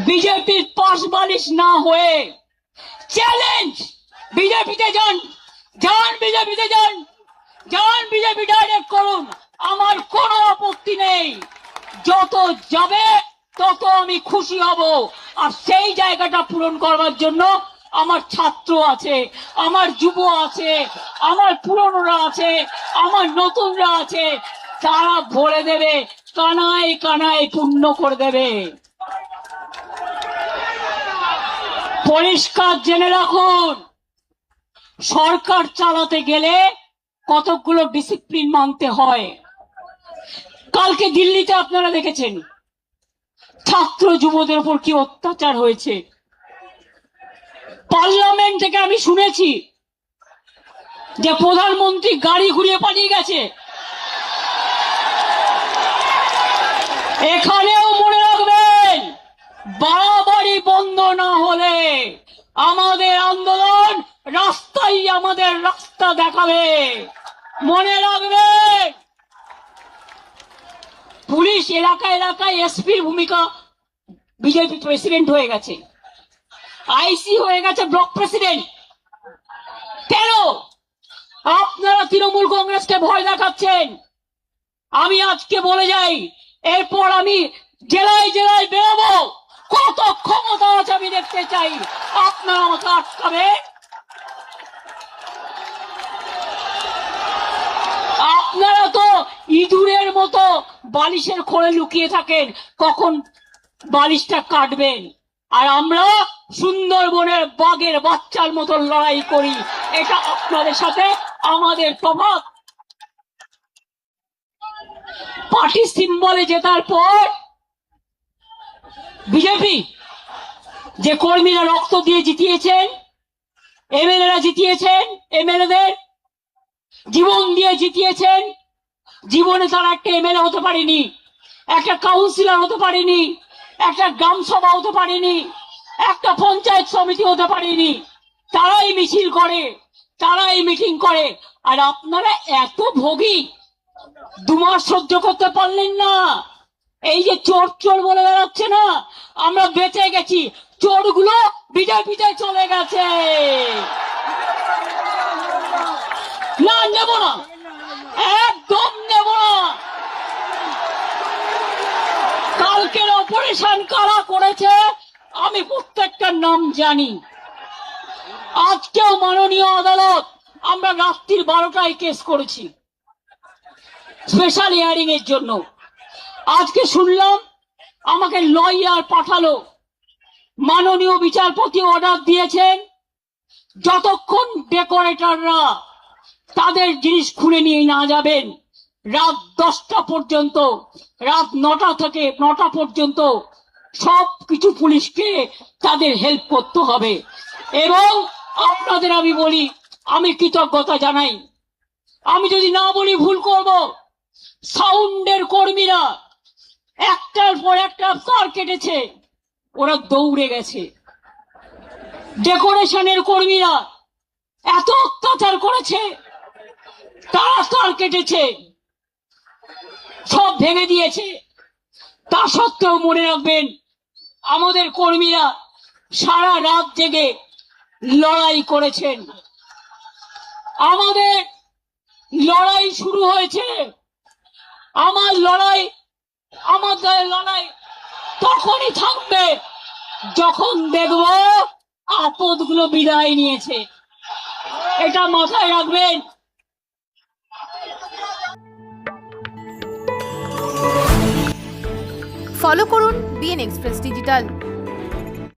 বিজেপির পাশ বালিশ না হয়ে চ্যালেঞ্জ, বিজেপিতে যান, যান বিজেপিতে যান, যান বিজেপি ডাইরেক্ট করুন, আমার কোনো আপত্তি নেই। যত যাবে তত আমি খুশি হব। আর সেই জায়গাটা পূরণ করবার জন্য আমার ছাত্র আছে, আমার যুব আছে, আমার পুরনোরা আছে, আমার নতুনরা আছে, তারা ভরে দেবে, কানায় কানায় পূর্ণ করে দেবে। পরিষ্কার জেনে রাখুন, সরকার চালাতে গেলে কতগুলো ডিসিপ্লিন মানতে হয়। কালকে দিল্লিতে আপনারা দেখেছেন ছাত্র যুবদের উপর কি অত্যাচার হয়েছে। পার্লামেন্ট থেকে আমি শুনেছি যে প্রধানমন্ত্রী গাড়ি ঘুরিয়ে পালিয়ে গেছে। এখানেও মনে রাখবেন, বাড়াবাড়ি বন্ধ না হলে আমাদের আন্দোলন রাস্তায় আমাদের রাস্তা দেখাবে। মনে রাখবেন, পুলিশ এলাকায় এলাকায় এসপির ভূমিকা, বিজেপি প্রেসিডেন্ট হয়ে গেছে, আইসি হয়ে গেছে ব্লক প্রেসিডেন্ট। কেন আপনারা তৃণমূল কংগ্রেসকে ভয় দেখাচ্ছেন? আমি আজকে বলে যাই, এরপর আমি জেলায় জেলায় বেরোবো, কত ক্ষমতা আছে আমি দেখতে চাই। আপনারা আমাকে আটকাবেন? আপনারা তো ইঁদুরের মতো বালিশের খোলে লুকিয়ে থাকেন, কখন বালিশটা কাটবেন। আর আমরা সুন্দরবনের বাঘের বাচ্চার মতো লড়াই করি। এটা আপনাদের সাথে আমাদের তফাৎ। পার্টি সিম্বলে জেতার পর বিজেপি যে কর্মীরা রক্ত দিয়ে জিতিয়েছেন, এমএলএরা জিতিয়েছেন, এমএলএদের জীবন দিয়ে জিতিয়েছেন, জীবনে তারা একটা এমএলএ হতে পারেনি, একটা কাউন্সিলর হতে পারেনি, একটা গ্রাম সভা হতে পারেনি, একটা পঞ্চায়েত সমিতি হতে পারেনি। তারাই মিছিল করে, তারাই মিটিং করে। আর আপনারা এত ভোগী, 2 মাস সহ্য করতে পারলেন না। এই যে চোর চোর বলে বেড়াচ্ছে না, আমরা বেঁচে গেছি, চোরগুলো বিজেপিতে চলে গেছে। না, নেব না, একদম নেব না। কালকের অপারেশন কারা করেছে আমি প্রত্যেকটার নাম জানি। আজকেও মাননীয় আদালত, আমরা রাত্রির 12টায় কেস করেছি স্পেশাল হিয়ারিং এর জন্য। আজকে শুনলাম আমাকে লয়ার পাঠালো, মাননীয় বিচারপতি অর্ডার দিয়েছেন যতক্ষণ ডেকোরেটররা তাদের জিনিস খুলে নিয়ে না যাবেন, রাত 10টা পর্যন্ত, রাত 9টা থেকে 9টা পর্যন্ত সবকিছু পুলিশকে তাদের হেল্প করতে হবে। এবং আপনাদের আমি বলি, আমি কৃতজ্ঞতা জানাই। আমি যদি না বলি ভুল করব। সাউন্ডের কর্মীরা একটার পর একটা তার কেটেছে, ওরা দৌড়ে গেছে। ডেকোরেশনের কর্মীরা এত অত্যাচার করেছে, তারা তার কেটেছে, সব ভেঙে দিয়েছে। তা সত্ত্বেও মনে রাখবেন, আমাদের কর্মীরা সারা রাত জেগে লড়াই করেছেন। আমাদের লড়াই শুরু হয়েছে। আমার লড়াই, আমাদের লড়াই তখনই থাকবে যখন দেখব আপদগুলো বিদায় নিয়েছে। এটা মাথায় রাখবেন। ফলো করুন বিএন এক্সপ্রেস ডিজিটাল।